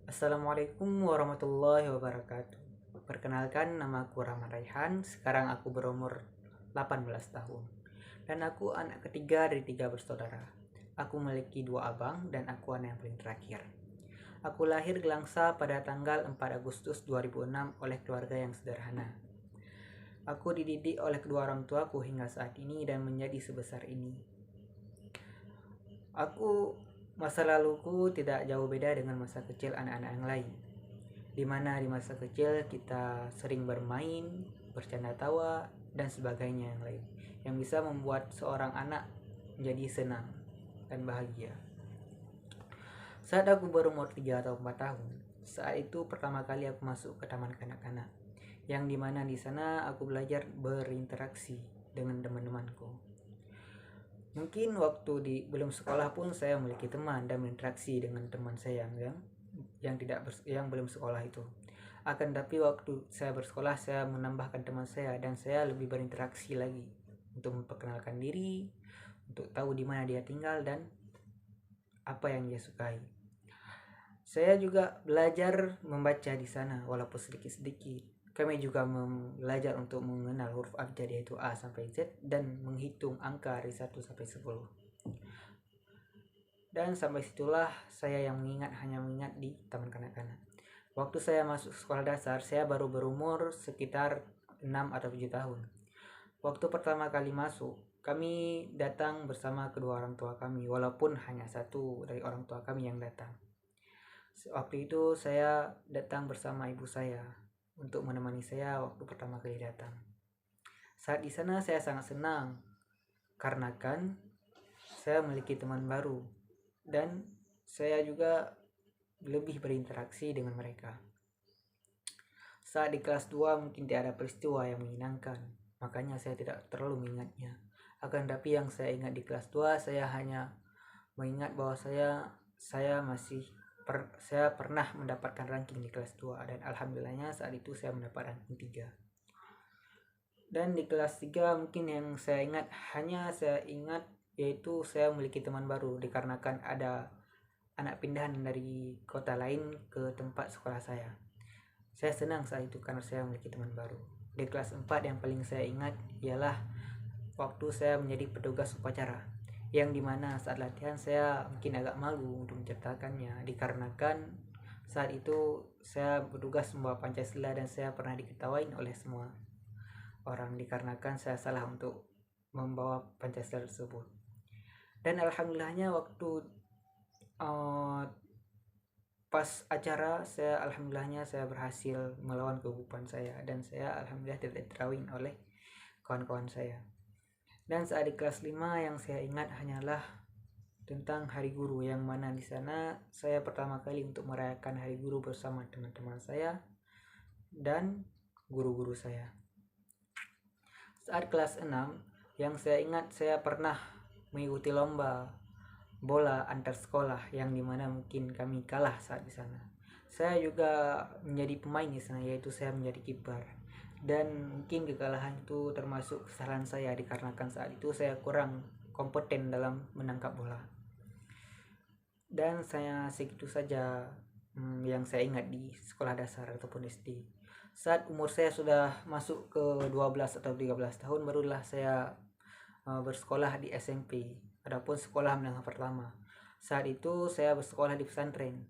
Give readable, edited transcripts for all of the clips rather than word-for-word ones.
Assalamualaikum warahmatullahi wabarakatuh. Perkenalkan, nama aku Rahman Raihan. Sekarang aku berumur 18 tahun. Dan aku anak ketiga dari 3 bersaudara. Aku memiliki 2 abang dan aku anak yang paling terakhir. Aku lahir di Langsa pada tanggal 4 Agustus 2006 oleh keluarga yang sederhana. Aku dididik oleh kedua orang tuaku hingga saat ini dan menjadi sebesar ini. Masa laluku tidak jauh beda dengan masa kecil anak-anak yang lain, di mana di masa kecil kita sering bermain, bercanda tawa, dan sebagainya yang lain, yang bisa membuat seorang anak menjadi senang dan bahagia. Saat aku berumur 3 atau 4 tahun, saat itu pertama kali aku masuk ke taman kanak-kanak, yang dimana di sana aku belajar berinteraksi dengan teman-temanku. Mungkin waktu belum sekolah pun saya memiliki teman dan berinteraksi dengan teman saya yang belum sekolah itu. Akan tapi waktu saya bersekolah, saya menambahkan teman saya dan saya lebih berinteraksi lagi untuk memperkenalkan diri, untuk tahu di mana dia tinggal dan apa yang dia sukai. Saya juga belajar membaca di sana walaupun sedikit-sedikit. Kami juga belajar untuk mengenal huruf abjad yaitu A sampai Z dan menghitung angka dari 1 sampai 10. Dan sampai situlah saya yang hanya mengingat di taman kanak-kanak. Waktu saya masuk sekolah dasar, saya baru berumur sekitar 6 atau 7 tahun. Waktu pertama kali masuk, kami datang bersama kedua orang tua kami, walaupun hanya satu dari orang tua kami yang datang. Waktu itu saya datang bersama ibu saya untuk menemani saya waktu pertama kali datang. Saat di sana saya sangat senang karena kan saya memiliki teman baru dan saya juga lebih berinteraksi dengan mereka. Saat di kelas 2 mungkin tidak ada peristiwa yang menyenangkan, makanya saya tidak terlalu mengingatnya. Akan tapi yang saya ingat di kelas 2, saya hanya mengingat bahwa saya pernah mendapatkan ranking di kelas 2 dan alhamdulillahnya saat itu saya mendapat ranking 3. Dan di kelas 3 mungkin yang saya ingat yaitu saya memiliki teman baru dikarenakan ada anak pindahan dari kota lain ke tempat sekolah saya. Saya senang saat itu karena saya memiliki teman baru. Di kelas 4 yang paling saya ingat ialah waktu saya menjadi petugas upacara, yang dimana saat latihan saya mungkin agak malu untuk menceritakannya dikarenakan saat itu saya bertugas membawa Pancasila dan saya pernah diketawain oleh semua orang dikarenakan saya salah untuk membawa Pancasila tersebut. Dan alhamdulillahnya waktu pas acara saya berhasil melawan kegugupan saya dan saya alhamdulillah tidak diterawin oleh kawan-kawan saya. Dan saat di kelas 5 yang saya ingat hanyalah tentang Hari Guru, yang mana di sana saya pertama kali untuk merayakan Hari Guru bersama teman-teman saya dan guru-guru saya. Saat kelas 6 yang saya ingat saya pernah mengikuti lomba bola antar sekolah yang dimana mungkin kami kalah saat di sana. Saya juga menjadi pemain di sana, yaitu saya menjadi kiper. Dan mungkin kekalahan itu termasuk kesalahan saya dikarenakan saat itu saya kurang kompeten dalam menangkap bola. Dan saya segitu saja yang saya ingat di sekolah dasar ataupun SD. Saat umur saya sudah masuk ke 12 atau 13 tahun barulah saya bersekolah di SMP, adapun sekolah menengah pertama. Saat itu saya bersekolah di pesantren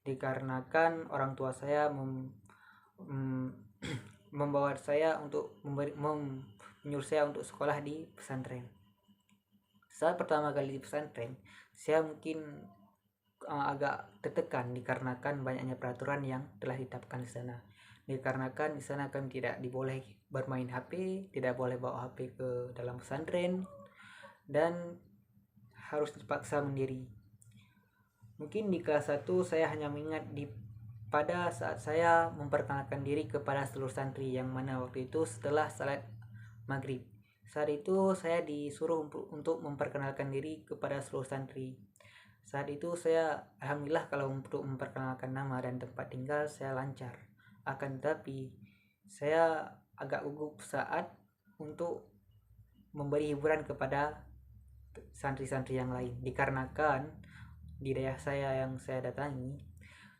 dikarenakan orang tua saya membawa saya untuk menyuruh saya untuk sekolah di pesantren. Saat pertama kali di pesantren, saya mungkin agak tertekan dikarenakan banyaknya peraturan yang telah ditetapkan di sana. Dikarenakan di sana kami tidak diboleh bermain HP, tidak boleh bawa HP ke dalam pesantren, dan harus terpaksa mendiri. Mungkin di kelas 1 saya hanya mengingat pada saat saya memperkenalkan diri kepada seluruh santri, yang mana waktu itu setelah salat maghrib. Saat itu saya disuruh untuk memperkenalkan diri kepada seluruh santri. Saat itu saya alhamdulillah kalau untuk memperkenalkan nama dan tempat tinggal saya lancar. Akan tetapi saya agak gugup saat untuk memberi hiburan kepada santri-santri yang lain dikarenakan di daerah saya yang saya datangi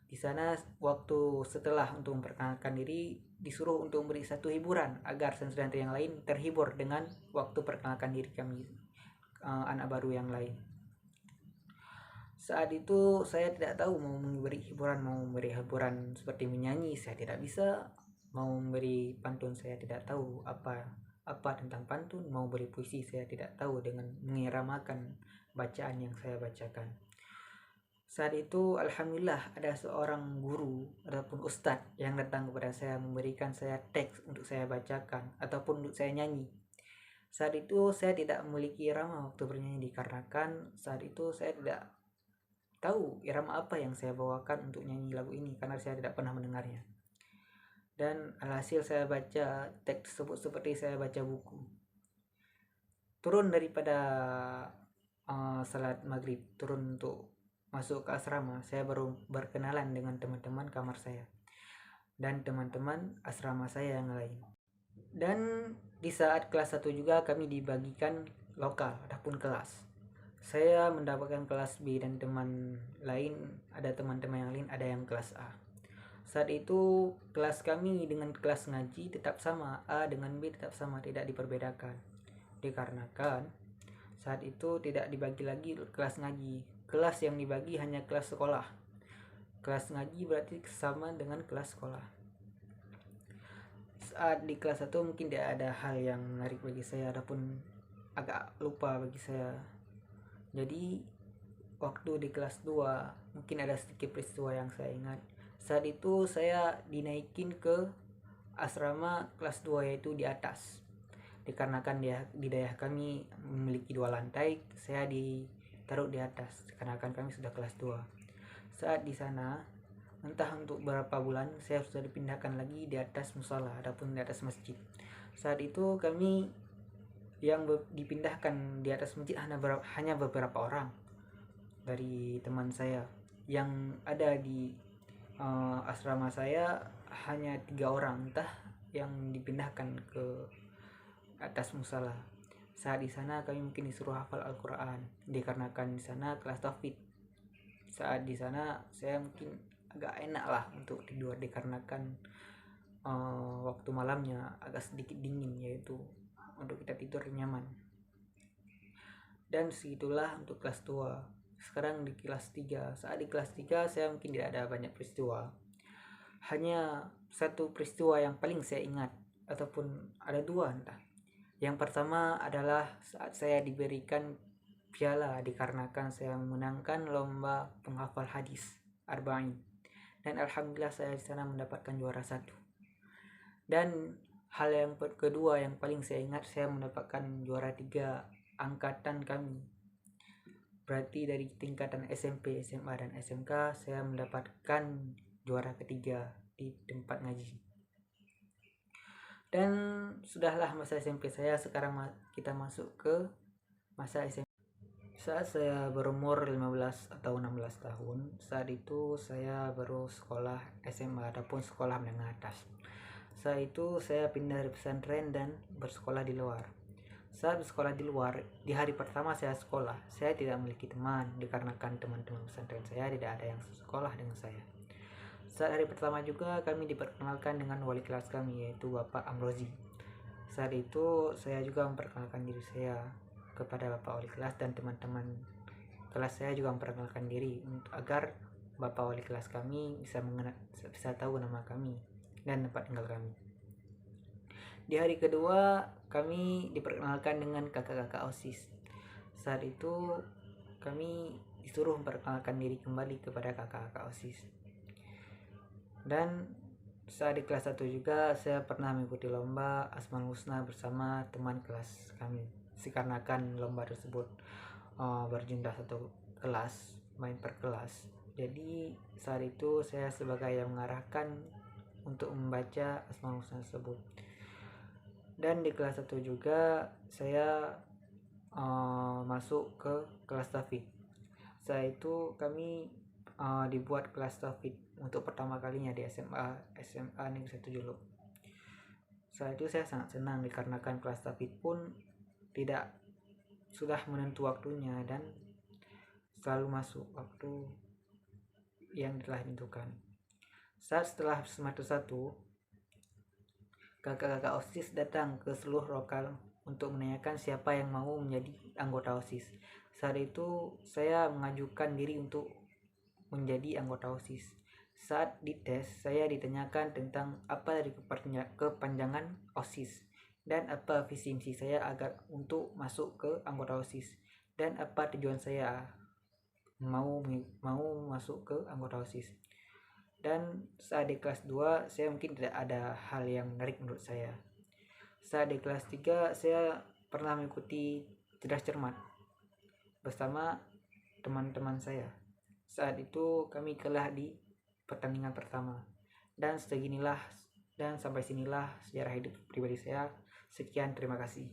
Di sana waktu setelah untuk memperkenalkan diri disuruh untuk memberi satu hiburan agar santri-santri yang lain terhibur dengan waktu perkenalkan diri kami, anak baru yang lain. Saat itu saya tidak tahu mau memberi hiburan seperti menyanyi, saya tidak bisa. Mau memberi pantun, saya tidak tahu apa tentang pantun. Mau beri puisi, saya tidak tahu dengan mengiramakan bacaan yang saya bacakan. Saat itu alhamdulillah ada seorang guru ataupun ustadz yang datang kepada saya memberikan saya teks untuk saya bacakan ataupun untuk saya nyanyi. Saat itu saya tidak memiliki irama waktu bernyanyi, dikarenakan saat itu saya tidak tahu irama apa yang saya bawakan untuk nyanyi lagu ini karena saya tidak pernah mendengarnya. Dan alhasil saya baca teks tersebut seperti saya baca buku. Turun daripada salat maghrib, turun untuk masuk ke asrama, saya baru berkenalan dengan teman-teman kamar saya dan teman-teman asrama saya yang lain. Dan di saat kelas 1 juga kami dibagikan lokal ataupun kelas. Saya mendapatkan kelas B dan teman lain, ada teman-teman yang lain ada yang kelas A. Saat itu kelas kami dengan kelas ngaji tetap sama, A dengan B tetap sama, tidak diperbedakan. Dikarenakan saat itu tidak dibagi lagi kelas ngaji. Kelas yang dibagi hanya kelas sekolah. Kelas ngaji berarti sama dengan kelas sekolah. Saat di kelas 1 mungkin tidak ada hal yang menarik bagi saya ataupun agak lupa bagi saya. Jadi waktu di kelas 2 mungkin ada sedikit peristiwa yang saya ingat. Saat itu saya dinaikin ke asrama kelas 2 yaitu di atas. Dikarenakan di daerah kami memiliki 2 lantai, saya ditaruh di atas karena kami sudah kelas 2. Saat di sana entah untuk berapa bulan saya sudah dipindahkan lagi di atas musola ataupun di atas masjid. Saat itu kami yang dipindahkan di atas masjid hanya beberapa orang dari teman saya. Yang ada di asrama saya hanya 3 orang, entah yang dipindahkan ke atas musola. Saat di sana kami mungkin disuruh hafal Al-Quran, dikarenakan di sana kelas taufid. Saat di sana saya mungkin agak enak lah untuk tidur, dikarenakan waktu malamnya agak sedikit dingin, yaitu untuk kita tidur nyaman. Dan segitulah untuk kelas 2. Sekarang di kelas 3. Saat di kelas 3 saya mungkin tidak ada banyak peristiwa. Hanya satu peristiwa yang paling saya ingat, ataupun ada 2 entah. Yang pertama adalah saat saya diberikan piala dikarenakan saya memenangkan lomba penghafal hadis Arba'in. Dan alhamdulillah saya di sana mendapatkan juara 1. Dan hal yang kedua yang paling saya ingat, saya mendapatkan juara 3 angkatan kami. Berarti dari tingkatan SMP, SMA dan SMK saya mendapatkan juara ketiga di tempat ngaji. Dan sudahlah masa SMP saya, sekarang kita masuk ke masa SMP. Saat saya berumur 15 atau 16 tahun, saat itu saya baru sekolah SMA ataupun sekolah menengah atas. Saat itu saya pindah dari pesantren dan bersekolah di luar. Saat bersekolah di luar, di hari pertama saya sekolah, saya tidak memiliki teman dikarenakan teman-teman pesantren saya tidak ada yang sekolah dengan saya. Saat hari pertama juga kami diperkenalkan dengan wali kelas kami, yaitu Bapak Amrozi. Saat itu saya juga memperkenalkan diri saya kepada Bapak wali kelas, dan teman-teman kelas saya juga memperkenalkan diri agar Bapak wali kelas kami bisa tahu nama kami dan tempat tinggal kami. Di hari kedua kami diperkenalkan dengan kakak-kakak OSIS. Saat itu kami disuruh memperkenalkan diri kembali kepada kakak-kakak OSIS. Dan saat di kelas 1 juga saya pernah mengikuti lomba Asmaul Husna bersama teman kelas kami. Dikarenakan lomba tersebut berjumlah 1 kelas, main per kelas. Jadi saat itu saya sebagai yang mengarahkan untuk membaca Asmaul Husna tersebut. Dan di kelas 1 juga saya masuk ke kelas tafid. Saat itu kami dibuat kelas tafid untuk pertama kalinya di SMA Negeri 1 Jolo. Saat itu saya sangat senang dikarenakan kelas tafid pun tidak sudah menentu waktunya dan selalu masuk waktu yang telah ditentukan. Setelah semester 1, kakak-kakak OSIS datang ke seluruh lokal untuk menanyakan siapa yang mau menjadi anggota OSIS. Saat itu saya mengajukan diri untuk menjadi anggota OSIS. Saat dites, saya ditanyakan tentang apa dari kepanjangan OSIS dan apa visi misi saya agar untuk masuk ke anggota OSIS dan apa tujuan saya mau masuk ke anggota OSIS. Dan saat di kelas 2 saya mungkin tidak ada hal yang menarik menurut saya. Saat di kelas 3 saya pernah mengikuti cerdas cermat bersama teman-teman saya. Saat itu kami kalah di pertandingan pertama. Dan sampai sinilah sejarah hidup pribadi saya. Sekian, terima kasih.